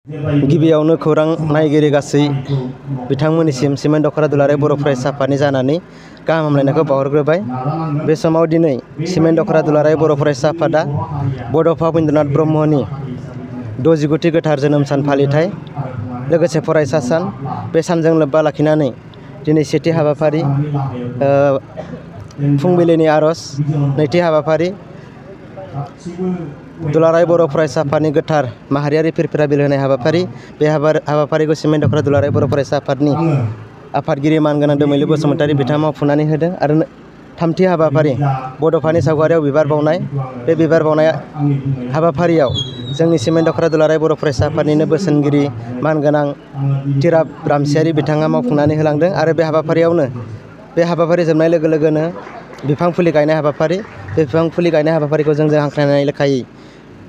गिबियावनो खौरां नायगिरि गासै बिथांमोननिसिम सिमेन्ट दख'रा दुलाराय बर' फरायसा आफादनि जानानै गाहाम हामलायनायखौ बावहरग्रोबाय। बे समाव दिनै सिमेन्ट दख'रा दुलाराय बर' फरायसा आफादा बड'फा उपेन्द्रनाथ ब्रह्मनि 69थि गोथार जोनोम सान फालिथाय लोगोसे फरायसा सान, बे सानजों लोब्बा लाखिनानै दिनै सेथि हाबाफारि फुंबिलिनि आर'ज, नैथि हाबाफारि दुलाराय बर' फरायसा आफादनि गोथार माहारियारि फिरफिरा बिल होनाय हाबाफारि, बे हाबाफारिखौ सिमेन्ट दख'रा दुलाराय बर' फरायसा आफादनि आफादगिरि मानगोनां दोमैलु बसुमतारी बिथाङा मावफुंनानै होदों। आरो थामथि हाबाफारि बड'फानि सावगारियाव बिबार बावनाय, बे बिबार बावनाय हाबाफारियाव जोंनि सिमेन्ट दख'रा दुलाराय बर' फरायसा आफादनिनो बोसोनगिरि मानगोनां तिराब रामसियारि बिथाङा मावफुंनानै होलांदों। आरो बे हाबाफारियावनो बे हाबाफारि जोबनाय लोगो लोगोनो बिफां फुलि गायनाय हाबाफारि, बे बिफां फुलि गायनाय हाबाफारिखौ जों हांख्रायनाय लेखायै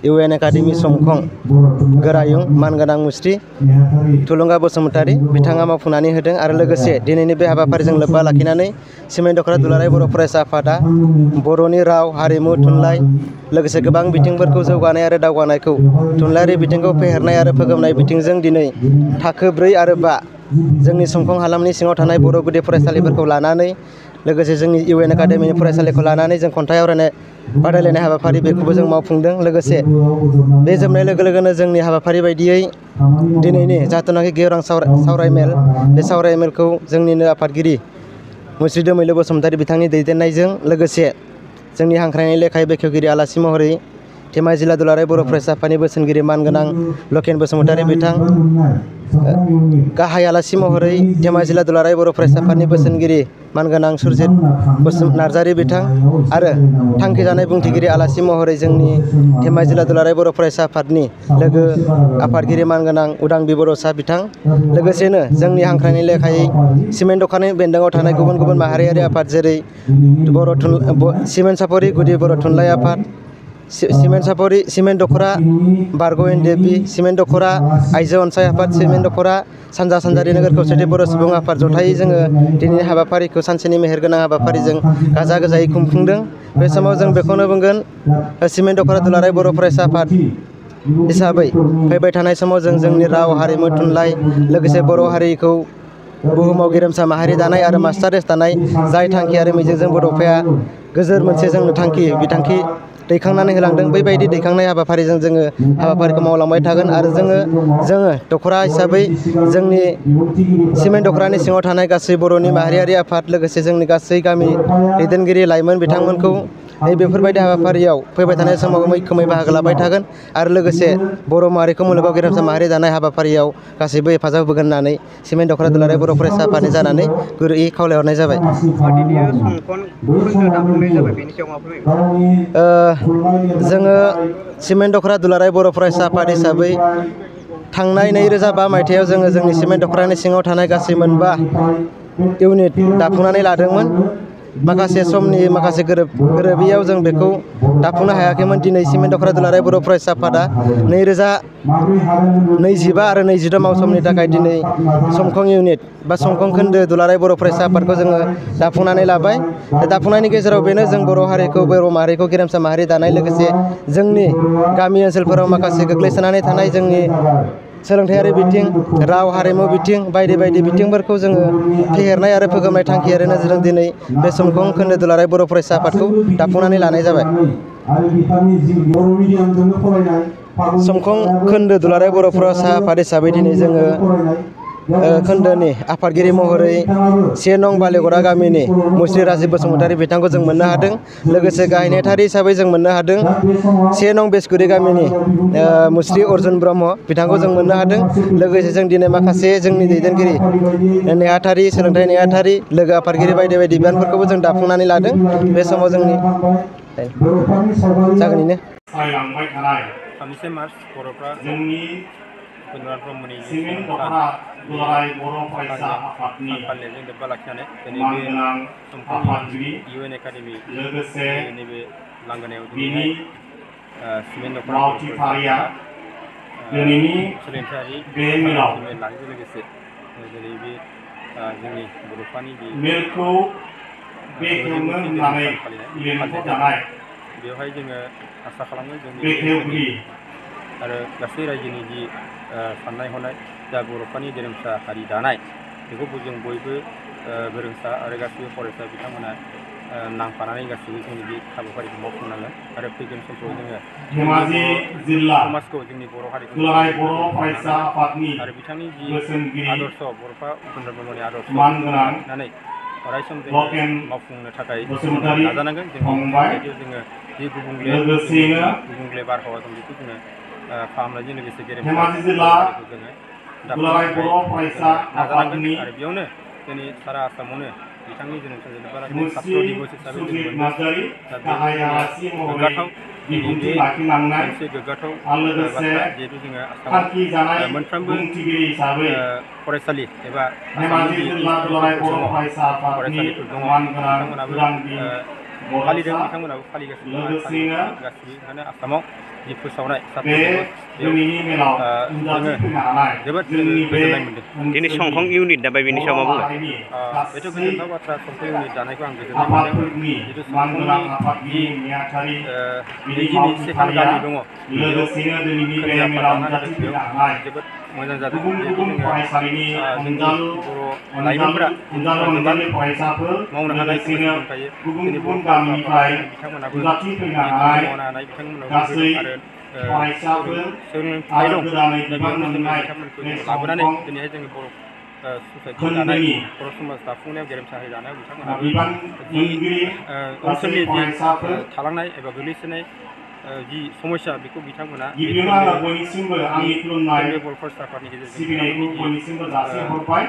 इउएन एकाडेमि समखं गोरायुं मानगोनां मुस्रि थुलुंगा बसुमतारी बिथाङा मावफुंनानै होदों। आरो लोगोसे दिनैनि बे हाबाफारिजों लोब्बा लाखिनानै सिमेन्ट दख'रा दुलाराय बर' फरायसा आफादा बर'नि राव, हारिमु, थुनलाइ लोगोसे गोबां बिथिंफोरखौ जौगानाय आरो दावगानायखौ थुनलाइयारि बिथिंखौ फेहेरनाय आरो फोगोमनाय बिथिंजों दिनै थाखो 4 आरो 5 जोंनि समखं हालामनि सिङाव थानाय बर' गुदि फरायसालिफोरखौ लानानै लोगोसे जोंनि इउएन एकाडेमिनि फरायसालिखौ लानानै जों खन्थाइ आवरायनाय बादायलायनाय हाबाफारि बेखौबो जों मावफुंदों। लोगोसे बे जोबनाय लोगो लोगोनो जोंनि हाबाफारि बायदियै दिनैनि जाथुनाखि गेवरां सावरायमेल, बे सावरायमेलखौ जोंनिनो आफादगिरि मुस्रि दोमैलु बसुमतारी बिथांनि दैदेननायजों लोगोसे जोंनि हांख्रायनाय लेखायै बेखेवगिरि आलासि महरै धेमाजि जिल्ला दुलाराय बर' फरायसा आफादनि बोसोनगिरि मानगोनां लकेन बसुमतारी बिथां, गाहाय आलासि महरै धेमाजि जिल्ला दुलाराय बर' फरायसा आफादनि बोसोनगिरि मानगोनां सुरजित नार्जारि बिथां आरो थांखिजानाय बुंथिगिरि आलासि महरै जोंनि धेमाजि जिल्ला दुलाराय बर' फरायसा आफादनि लोगो आफादगिरि मानगोनां उदांबि बड'सा बिथां, लोगोसेनो जोंनि हांख्रायनाय लेखायै सिमेन्ट दख'रानि बेन्दोङाव थानाय गुबुन गुबुन माहारियारि आफाद जेरै सिमेन्ट सापरि गुदि बर' थुनलाइ आफाद, सिमेन्ट दख'रा बारग' एनडिएफबि, सिमेन्ट दख'रा आइजो अनसाय आफाद, सिमेन्ट दख'रा सानजा सानजारि नोगोर खौसेथि बर' सुबुं आफाद जथायै जोङो दिनैनि हाबाफारिखौ सानसेनि मेहेरगोनां हाबाफारिजों गाजा गोमजायै खुंफुंदों। बे समाव जों बेखौनो बुंगोन, सिमेन्ट दख'रा दुलाराय बर' फरायसा आफाद हिसाबै फैबाय थानाय समाव जों जोंनि राव, हारिमु, थुनलाइ लोगोसे बर' हारिखौ बुहुमाव गेरेमसा माहारि दानाय आरो मास्टार देश दानाय जाय थांखि आरो मिजिंजों बड'फाया गोजोर मोनसे जोंनो बिथांखि दैखांनानै होलांदों, बैबायदि दैखांनाय हाबाफारिजों जोङो हाबाफारिखौ मावलांबाय थागोन। आरो जोङो दख'रा हिसाबै जोंनि सिमेन्ट दख'रानि सिङाव थानाय गासै बर'नि माहारियारि आफाद लोगोसे जोंनि गासै गामि दैदेनगिरि लाइमोन बिथांमोनखौ बेफोरबायदि हाबाफारियाव फैबाय थानाय समाव मैखोमै बाहागो लाबाय थागोन। आरो लोगोसे बर' माहारिखौ मुलुगाव गेरेमसा माहारि दानाय हाबाफारियाव गासैबो हेफाजाब होगोन होननानै सिमेन्ट दख'रा दुलाराय बर' फरायसा आफादनि जानानै गुरैयै खावलायहरनाय जाबाय। जोङो सिमेन्ट दख'रा दुलाराय बर' फरायसा आफाद हिसाबै थांनाय 2005 मायथाइयाव जोङो जोंनि सिमेन्ट दख'रानि सिङाव थानाय गासै 9 इउनिट दाफुंनानै लादोंमोन। माखासे समनि माखासे गोरोबियाव जों बेखौ दाफुंनो हायाखैमोन। दिनै सिमेन्ट दख'रा दुलाराय बर' फरायसा आफादा 2025 आरो 26 मावसमनि थाखाय दिनै समखं इउनिट बा समखं खोन्दो दुलाराय बर' फरायसा आफादखौ जोङो दाफुंनानै लाबाय। दाफुंनायनि गेजेराव बेनो जों बर' माहारिखौ गेरेमसा माहारि दानाय लोगोसे जोंनि गामि ओनसोलफोराव माखासे गोग्लैसोनानै थानाय जोंनि सोलोंथायारि बिथिं, राव, हारिमु बिथिं बायदि बायदि बिथिंफोरखौ जोङो फेहेरनाय आरो फोगोमनाय थांखि आरो नोजोरजों दिनै बे समखं खोन्दो दुलाराय बर' फरायसा आफादखौ दाफुंनानै लानाय जाबाय। समखं खोन्दो दुलाराय बर' फरायसा आफाद हिसाबै दिनै जोङो खोन्दोनि आफादगिरि महरै 1 नं बालिगरा गामिनि मुस्रि राजिब बसुमतारी बिथांखौ जों मोननो हादों। लोगोसे गाहाय नेहाथारि हिसाबै जों मोननो हादों 1 नं बेसगुरि गामिनि मुस्रि अर्जुन ब्रह्म बिथांखौ जों मोननो हादों। लोगोसे जों दिनै माखासे जोंनि दैदेनगिरि नेहाथारि, सोलोंथाइ नेहाथारि, लोगो आफादगिरि बायदि बायदि बिबानफोरखौबो जों दाफुंनानै लादों। बे समाव जोंनि जागोनैनो 5 मार्च बर'फ्रा जोंनि उपेन्द्रनाथ ब्रह्मनि सिमेन्ट दख'रा दुलाराय बर' फरायसा आफादनि फालिनायजों लोब्बा लाखिनानै दिनै बे समखं इउएन एकाडेमि लोगोसे नैबे लांगोनायाव बिनि दिनैहाय सिमेन्ट दख'रा बर' फरायसा मावथिफारिया आफादा दिनैनि सोलोंथायारि बे मेलाव मेल लानायजों लोगोसे दिनै बे जोंनि बर'फानि जि मेलखौ बेखेवनो 69थि जोनोम होननानै सान फालिनाय जादों। लिंहरजानाय बेवहाय जोङो आसा खालामो जोंनि ओनसोलनि बेखेवगिरि आरो गासै रायजोनि जि साननाय हनाय जा बर'फोरनि गेरेमसा हारि दानाय बेखौ जों बयबो गोरोंसा आरो गासिबो फरायसा बिथांमोना नांफानानै गासिबो जोंनि बे हाबाफारिखौ मावफुंनांगोन आरो फैगोन समफ्राव जोङो धेमाजि जिल्ला समाजखौ जोंनि बर' हारिखौ दुलाराय बर' फरायसा आफादनि आरो बिथांनि जि बोसोनगिरि आदर्श बर'फा उपेन्द्र ब्रह्मनि आदर्श मानगोनां लाखिनानै अरायसम जोङो लकेन मावफुंनो थाखाय बसुमतारी नाजानांगोन फंबाय जोङो जि गुबुंले बारहावा दं बेखौ जोङो फाहामनायजों लोगोसे गेरेमसा धेमाजि जिल्ला हारिखौ जोङो दुलाराय बर' फरायसा नाजानांगोन आफादनि आरो बेयावनो जोंनि सारा आसामावनो बिथांनि जोनोम सान जेनेबा मुस्रि सात्र दिबस हिसाबै जों सुजित मोनदों नार्जारि दा गाहाय बेयो आलासि महरै गोग्गाथाव बिबुंथि लाखिलांनाय मोनसे गोग्गाथाव आरो लोगोसे बाथ्रा जिहेतु जोङो थांखि जानाय आसामाव मोनफ्रोमबो बुंथिगिरि हिसाबै फरायसालि एबा धेमाजि आसामनि जिल्ला दुलाराय बर' फरायसा आफादनि फरायसालिफोर दङ मानगोनां बिथांमोनाबो गोदानगिरि फालिदों बड'सा बिथांमोनाबो फालिगासिनो दं लोगोसेनो गासिबो आसामाव जि फोसावनाय सात्र बे दिबस दिनैनि मेलाव नुजाथि फैनो हानाय जोबोद जोंनि बे गोजोननाय मोनदों दिनै संखं इउनिट दाबाय बेनि सायाव मा बुंगोन बेथ' गोजोनथाव बाथ्रा संखं इउनिट दानायखौ आं गोजोननाय मोनदों आफादफोरनि जितु मानगोनां संखंनि आफादनि नेहाथारि बिदि नैजिसेखान मावथिफारिया गामि दङ लोगोसेनो दिनैनि बे मेलाव नुजाथि फैनो हानाय जोबोद मोजां जादों गुबुन जिहेतु गुबुन जोङो फरायसालिनि जोंनि अनजालु बर' लाइमोनफोरा अनजालु फरायसाफोर मावनो हानाय लोगोसेनो दंखायो गुबुन जोंनि गुबुन बर' गामिनिफ्राय बिथांमोनाबो नुजाथि फैनो खामानि हानाय मावनो हानाय बिथांमोनाव गासै आरो फरायसाफोर सोलोंथाइ आरो दं गोदानै दा बिबान बेयावनो जोङो मोननाय बिथांमोनखौ बे जों लाबोनानै संखं दिनैहाय जोङो बर' ससाइटि दानाय खोन्दोनि बर' समाज दाफुंनायाव गेरेमसा हारि दानायाव बिथांमोनाबो बिबान जि मोनगिरि ओनसोलनि जि फरायसाफोर थालांनाय एबा गोग्लैसोनाय जि समस्या बेखौ बिथांमोना गिबियावनो आङो बयनिसिमबो आंनि खुलुमनाय बर' फरायसा आफादनि गेजेरजों सिबिनायखौ बयनिसिमबो जासिहरबाय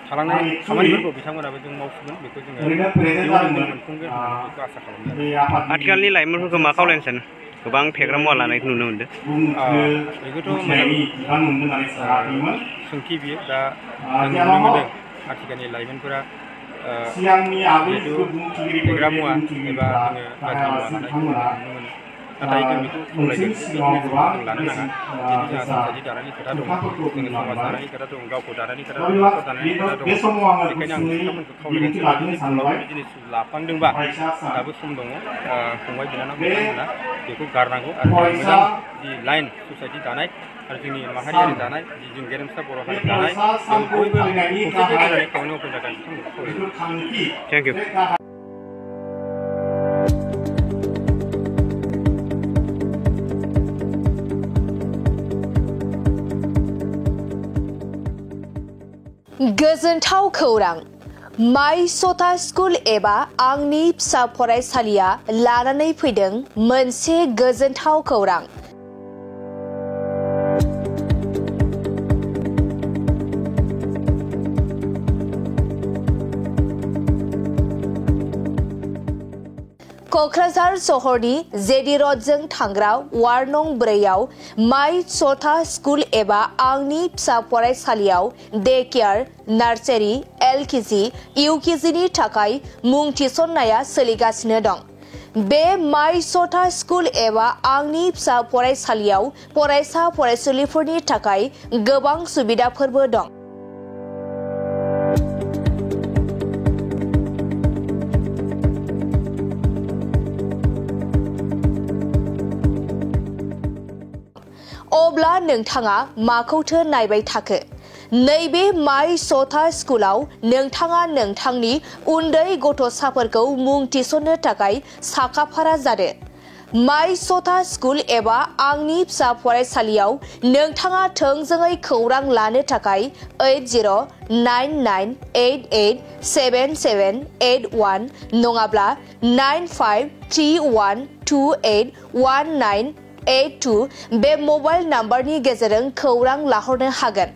थालांनाय खामानिफोरखौ बिथांमोनाबो जों मावफुंगोन बेखौ जोङो ओरैनो प्रेजेन्ट इयुनाव जों जादोंमोन मोनफुंगोन होननानै बेखौ आसा खालामो बे आफादनि आथिखालनि लाइमोनफोरखौ मा खावलायनो सानो गोबां फेग्रा मुवा लानायखौ नुनो मोनदों बेखौथ' बुंथिनायनि बिबान मोनदों होननानै सानाखैमोन सोंथि बियो दा जों नुनो मोनदों आथिखालनि लाइमोनफोरा सिगांनि आगोल जिहेथु जिथु बुंथिगिरिफोर फेग्रा बे मुवा एबा बुंथिगिरिफ्रा जोङो गाज्रि मुवा आलासि लानायखौ जों बिथांमोना नुनो मोनो नाथाय जों बेखौ खावलायगोन नोंसोरनि बे सिगाङाव जिनिसखौ गोबां जों लानो नाङा जिहेतु जोंहा ससाइटि दानायनि खोथा दङ खोथाफोरखौ जोङो समाज बुंलांबाय दानायनि खोथा दं गावखौ दानायनि खोथा दं अब्ला न'खर दानायनि खोथा दङ बे समाव आङो बेखायनो आं गुसुङै बिथांमोनखौ खावलायगोन बिबुंथि सोरबा लाखिनो जुदि सानबाय उनावबो बे जिनिस लाफ्लांदोंबा फरायसा सान दाबो सम दङ फंबाय बिनानाव बे बिथांमोना बेखौ गारनांगौ आरो जों फरायसा मोजां जि लाइन ससाइटि दानाय आरो जोंनि माहारियारि दानाय जि जों गेरेमसा बर' बे हारि दानाय फरायसा बेयाव सानखौ बयबो फालिनायनि खौसेथि गाहाय जानानै खामानि मावफैनो थाखाय बिथांमोनखौ खावलायगोन जिथु थांखि थेंक इउ बे गाहाय गोजोनथाव खौरां माइ सथा स्कुल एबा आंनि फिसा फरायसालिया लानानै फैदों मोनसे गोजोनथाव खौरां। क'क्राझार सहरनि जेडि रडजों थांग्रा वार्ड नं 4आव माइ सथा स्कुल एबा आंनि फिसा फरायसालियाव डे केयार नार्सारि एलकेजि इउकेजिनि थाखाय मुं थिसननाया सोलिगासिनो दं। बे माइ सथा स्कुल एबा आंनि फिसा फरायसालियाव फरायसा फरायसुलिफोरनि थाखाय गोबां सुबिदाफोरबो दं। अब्ला नोंथाङा माखौथो नायबाय थाखो? नैबे माइ सथा स्कुलाव नोंथाङा नोंथांनि उन्दै गथ'साफोरखौ मुं थिसननो थाखाय साखाफारा जादो। माइ सथा स्कुल एबा आंनि फिसा फरायसालियाव नोंथाङा थोंजोङै खौरां लानो थाखाय 8099887781 नङाब्ला 9531281982 बे मबाइल नाम्बारनि गेजेरजों खौरां लाहरनो हागोन।